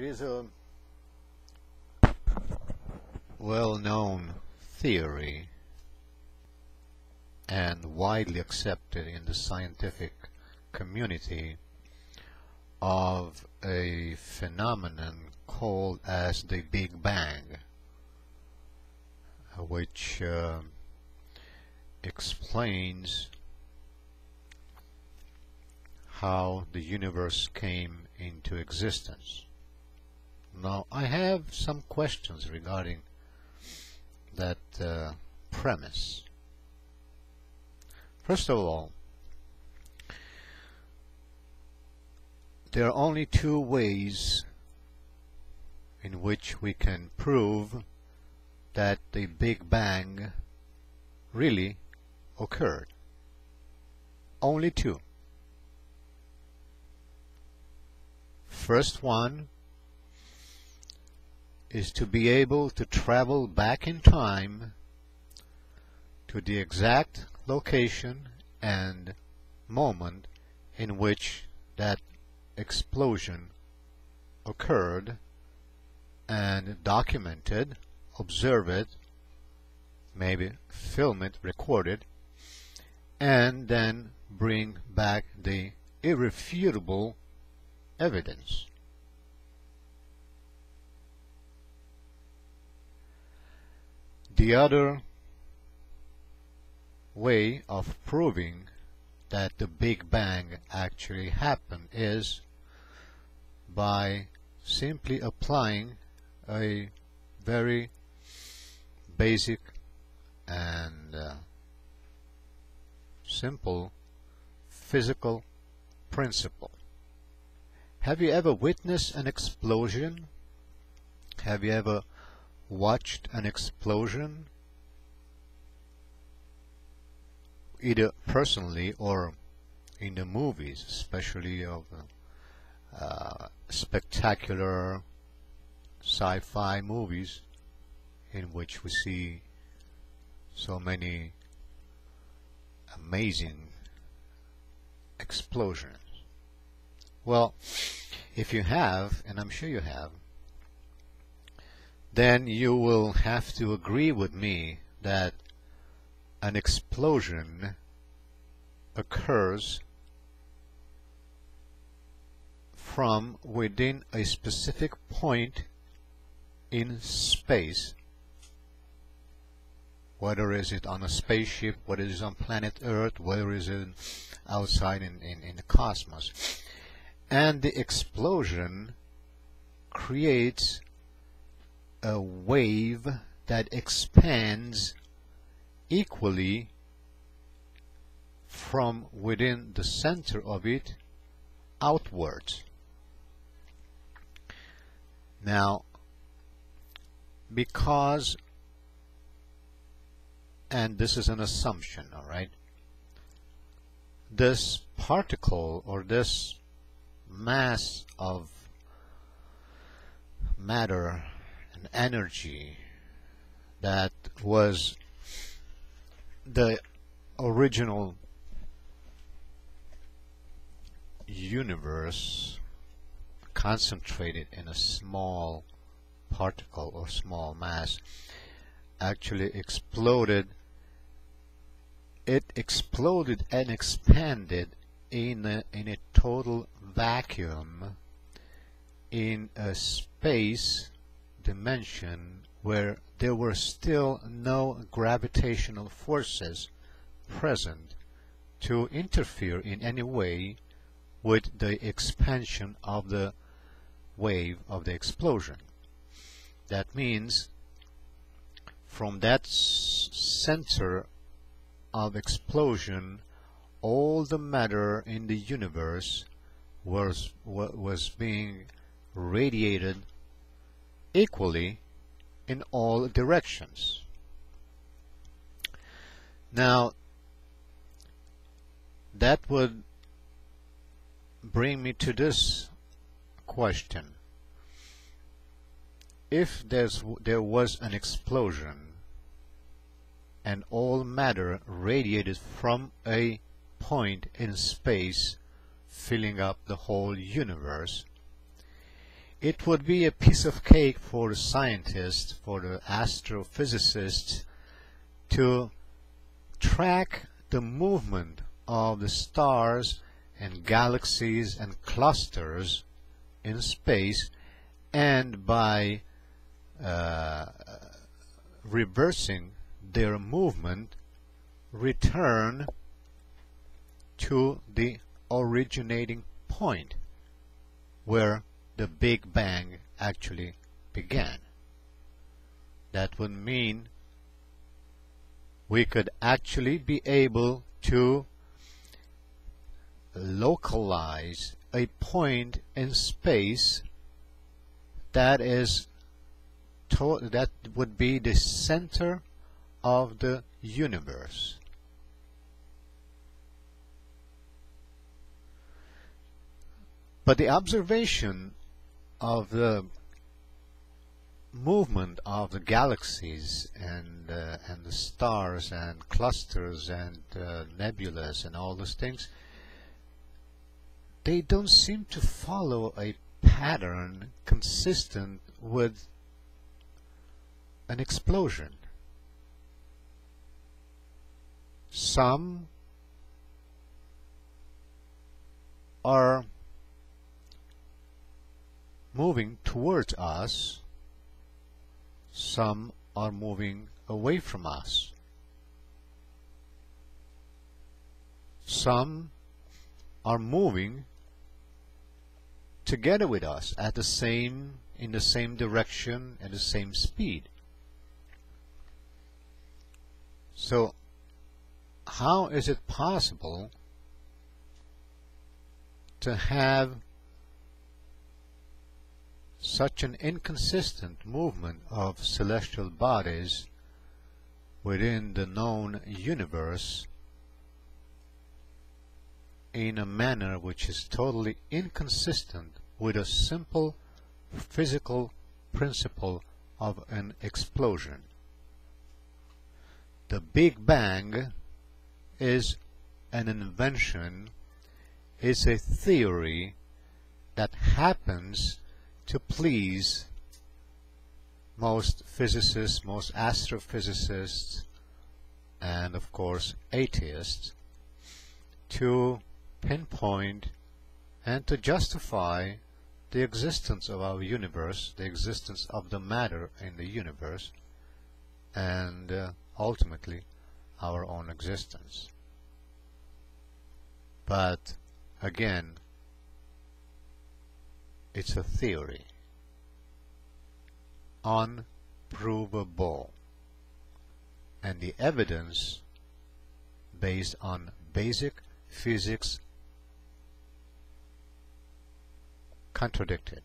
is a well-known theory and widely accepted in the scientific community of a phenomenon called as the Big Bang, which explains how the universe came into existence. Now, I have some questions regarding that premise. First of all, there are only two ways in which we can prove that the Big Bang really occurred. Only two. First one is to be able to travel back in time to the exact location and moment in which that explosion occurred and document it, observe it, maybe film it, record it, and then bring back the irrefutable evidence. The other way of proving that the Big Bang actually happened is by simply applying a very basic and simple physical principle. Have you ever witnessed an explosion? Have you ever watched an explosion? Either personally or in the movies, especially of spectacular sci-fi movies in which we see so many amazing explosions. Well, if you have, and I'm sure you have, then you will have to agree with me that an explosion occurs from within a specific point in space, whether is it on a spaceship, whether it is on planet Earth, whether it is outside in the cosmos. And the explosion creates a wave that expands equally from within the center of it outwards. Now, because, and this is an assumption, all right, this particle or this mass of matter and energy that was the original universe concentrated in a small particle or small mass actually exploded. It exploded and expanded in a total vacuum in a space dimension where there were still no gravitational forces present to interfere in any way with the expansion of the wave of the explosion. That means from that center of explosion, all the matter in the universe was being radiated equally in all directions. Now, that would bring me to this question. If there was an explosion and all matter radiated from a point in space filling up the whole universe, it would be a piece of cake for the scientist, for the astrophysicist, to track the movement of the stars and galaxies and clusters in space, and by reversing their movement, return to the originating point where the Big Bang actually began. That would mean we could actually be able to localize a point in space that would be the center of the universe. But the observation of the movement of the galaxies and the stars and clusters and nebulas and all those things, they don't seem to follow a pattern consistent with an explosion. Some are moving towards us, some are moving away from us. Some are moving together with us in the same direction and the same speed. So how is it possible to have such an inconsistent movement of celestial bodies within the known universe in a manner which is totally inconsistent with a simple physical principle of an explosion? The Big Bang is an invention, is a theory that happens to please most physicists, most astrophysicists, and of course atheists, to pinpoint and to justify the existence of our universe, the existence of the matter in the universe, and ultimately our own existence. But again, it's a theory, unprovable, and the evidence based on basic physics contradicted.